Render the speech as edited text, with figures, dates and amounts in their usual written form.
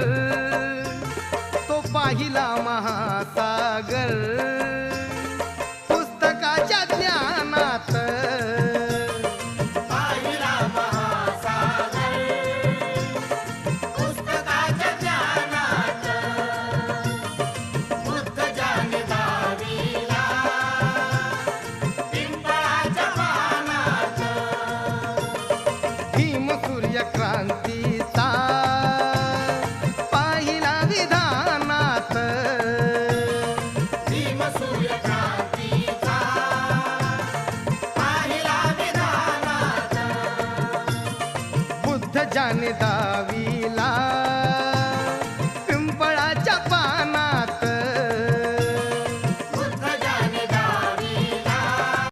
सागर, तो पाहिला महासागर पुस्तकाच्या ज्ञानात. पाहिला महासागर पुस्तकाच्या ज्ञानात. बुद्ध ज्याने दाविला पिंपळाच्या पानात. भीम सूर्यक्रांतीचा पाहिला विधानात. भीम सूर्यक्रांतीचा पाहिला विधानात. बुद्ध ज्याने दाविला